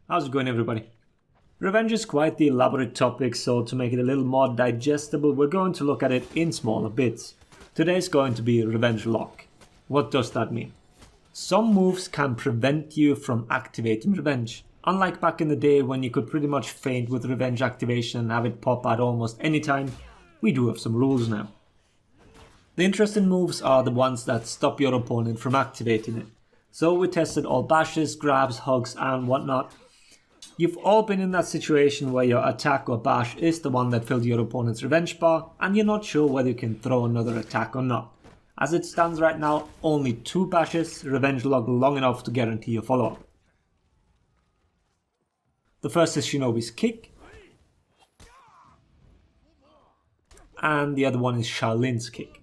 How's it going, everybody? Revenge is quite the elaborate topic, so to make it a little more digestible, we're going to look at it in smaller bits. Today's going to be Revenge Lock. What does that mean? Some moves can prevent you from activating Revenge. Unlike back in the day when you could pretty much feint with Revenge activation and have it pop at almost any time, we do have some rules now. The interesting moves are the ones that stop your opponent from activating it. So we tested all bashes, grabs, hugs and whatnot. You've all been in that situation where your attack or bash is the one that filled your opponent's revenge bar and you're not sure whether you can throw another attack or not. As it stands right now, only 2 bashes revenge lock long enough to guarantee a follow-up. The first is Shinobi's kick, and the other one is Shaolin's kick.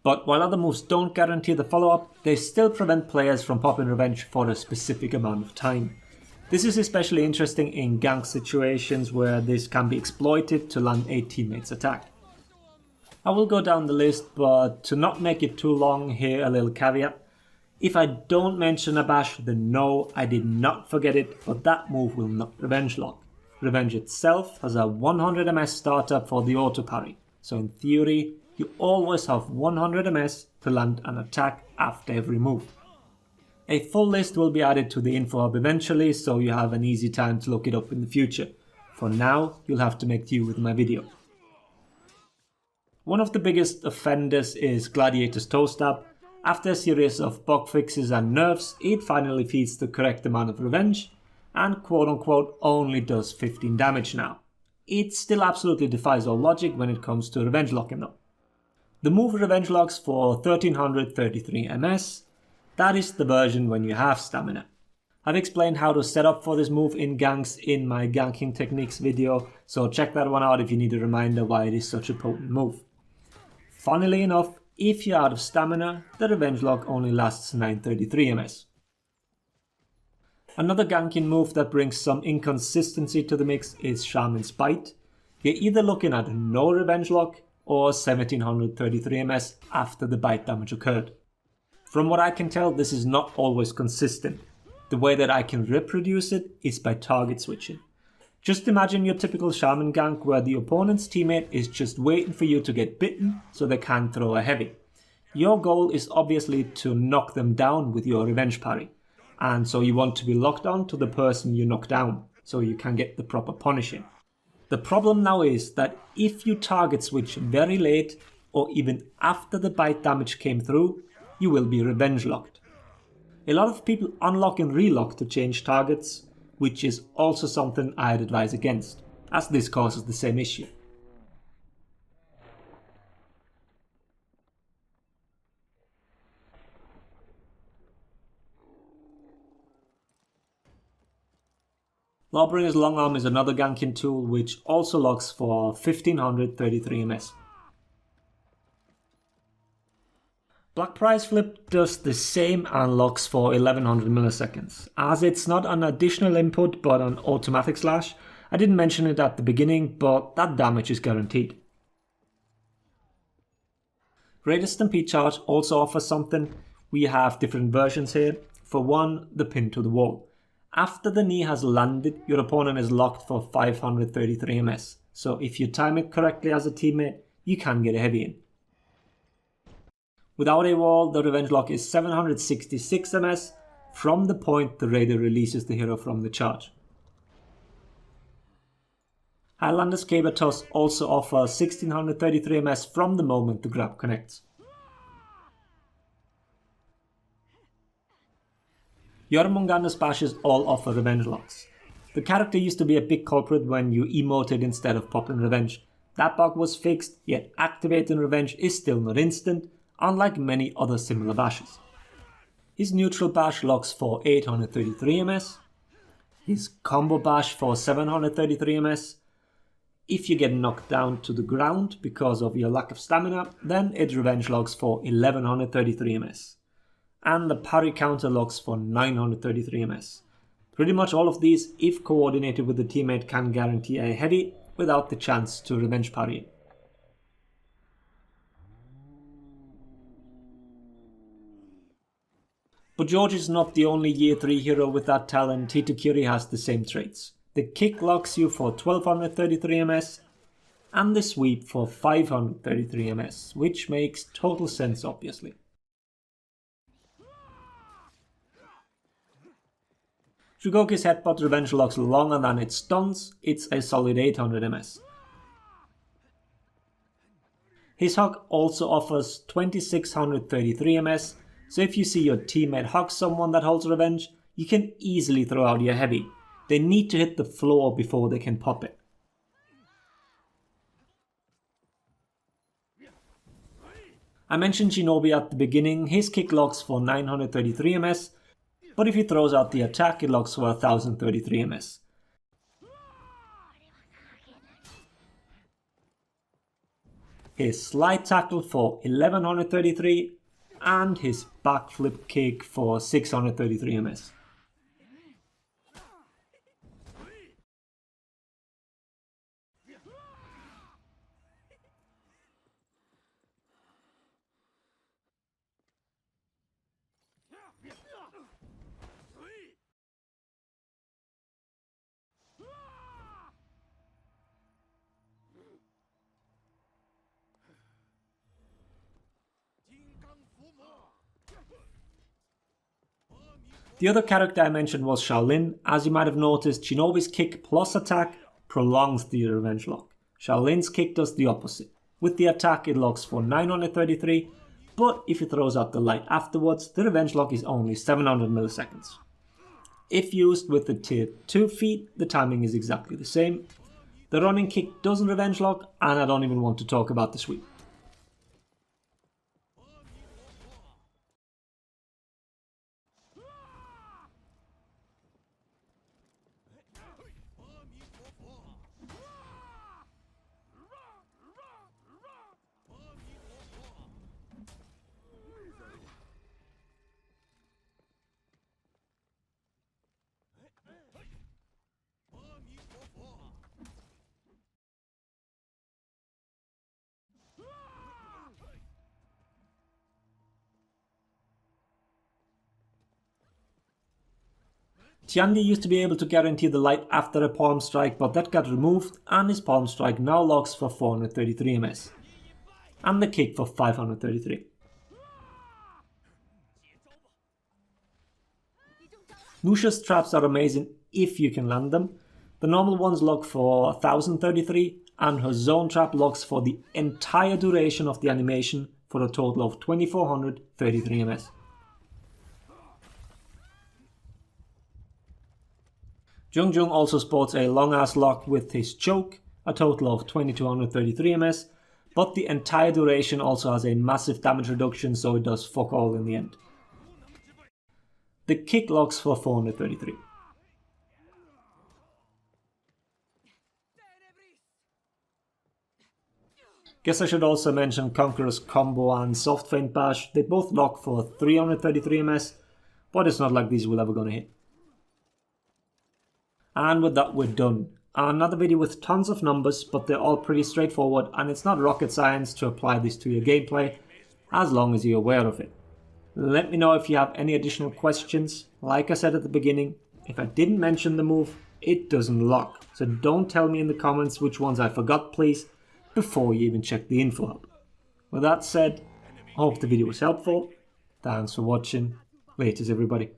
But while other moves don't guarantee the follow-up, they still prevent players from popping revenge for a specific amount of time. This is especially interesting in gank situations where this can be exploited to land a teammate's attack. I will go down the list, but to not make it too long, here a little caveat. If I don't mention a bash, then no, I did not forget it, but that move will not revenge lock. Revenge itself has a 100 ms startup for the auto parry, so in theory, you always have 100 ms to land an attack after every move. A full list will be added to the infohub eventually, so you have an easy time to look it up in the future. For now, you'll have to make do with my video. One of the biggest offenders is Gladiator's toe stab. After a series of bug fixes and nerfs, it finally feeds the correct amount of revenge and quote unquote only does 15 damage now. It still absolutely defies all logic when it comes to revenge locking though. The move revenge locks for 1333 ms. That is the version when you have stamina. I've explained how to set up for this move in ganks in my ganking techniques video, so check that one out if you need a reminder why it is such a potent move. Funnily enough, if you're out of stamina, the revenge lock only lasts 933 ms. Another ganking move that brings some inconsistency to the mix is Shaman's Bite. You're either looking at no revenge lock or 1733 ms after the bite damage occurred. From what I can tell, this is not always consistent. The way that I can reproduce it is by target switching. Just imagine your typical shaman gank where the opponent's teammate is just waiting for you to get bitten so they can throw a heavy. Your goal is obviously to knock them down with your revenge parry, and so you want to be locked on to the person you knock down so you can get the proper punishing. The problem now is that if you target switch very late or even after the bite damage came through, you will be revenge locked. A lot of people unlock and relock to change targets, which is also something I'd advise against, as this causes the same issue. Lawbringer's long arm is another ganking tool which also locks for 1533 ms. Black Prize Flip does the same and locks for 1100 milliseconds. As it's not an additional input but an automatic slash, I didn't mention it at the beginning, but that damage is guaranteed. Greatest Stampede Charge also offers something. We have different versions here. For one, the pin to the wall. After the knee has landed, your opponent is locked for 533 ms, so if you time it correctly as a teammate, you can get a heavy in. Without a wall, the revenge lock is 766 ms from the point the raider releases the hero from the charge. Highlander's Caber Toss also offers 1633 ms from the moment the grab connects. Jormungandr's bashes all offer revenge locks. The character used to be a big culprit when you emoted instead of popping revenge. That bug was fixed, yet activating revenge is still not instant, unlike many other similar bashes. His neutral bash locks for 833 ms, his combo bash for 733 ms. If you get knocked down to the ground because of your lack of stamina, then it revenge locks for 1133 ms. And the parry counter locks for 933 ms. Pretty much all of these, if coordinated with the teammate, can guarantee a heavy without the chance to revenge parry. But George is not the only Year 3 hero with that talent. Hitukiri has the same traits. The kick locks you for 1233 MS and the sweep for 533 MS, which makes total sense obviously. Shugoki's headbutt revenge locks longer than its stuns, it's a solid 800 MS. His hug also offers 2633 MS, so if you see your teammate hug someone that holds revenge, you can easily throw out your heavy. They need to hit the floor before they can pop it. I mentioned Shinobi at the beginning, his kick locks for 933 MS, but if he throws out the attack it locks for 1033 MS. His slide tackle for 1133 and his backflip kick for 633 MS. The other character I mentioned was Shaolin. As you might have noticed, Shinobi's kick plus attack prolongs the revenge lock. Shaolin's kick does the opposite. With the attack it locks for 933, but if he throws out the light afterwards, the revenge lock is only 700 milliseconds. If used with the tier 2 feat, the timing is exactly the same. The running kick doesn't revenge lock, and I don't even want to talk about the sweep. Tiandi used to be able to guarantee the light after a palm strike, but that got removed and his palm strike now locks for 433 MS. And the kick for 533. Nusha's traps are amazing if you can land them. The normal ones lock for 1033 and her zone trap locks for the entire duration of the animation for a total of 2433 MS. Jung Jung also sports a long ass lock with his choke, a total of 2233 MS, but the entire duration also has a massive damage reduction, so it does fuck all in the end. The kick locks for 433. Guess I should also mention Conqueror's Combo and Soft Feint Bash. They both lock for 333 MS, but it's not like these will ever gonna hit. And with that we're done. Another video with tons of numbers, but they're all pretty straightforward and it's not rocket science to apply this to your gameplay, as long as you're aware of it. Let me know if you have any additional questions. Like I said at the beginning, if I didn't mention the move, it doesn't lock. So don't tell me in the comments which ones I forgot please, before you even check the info hub. With that said, I hope the video was helpful. Thanks for watching. Laters everybody.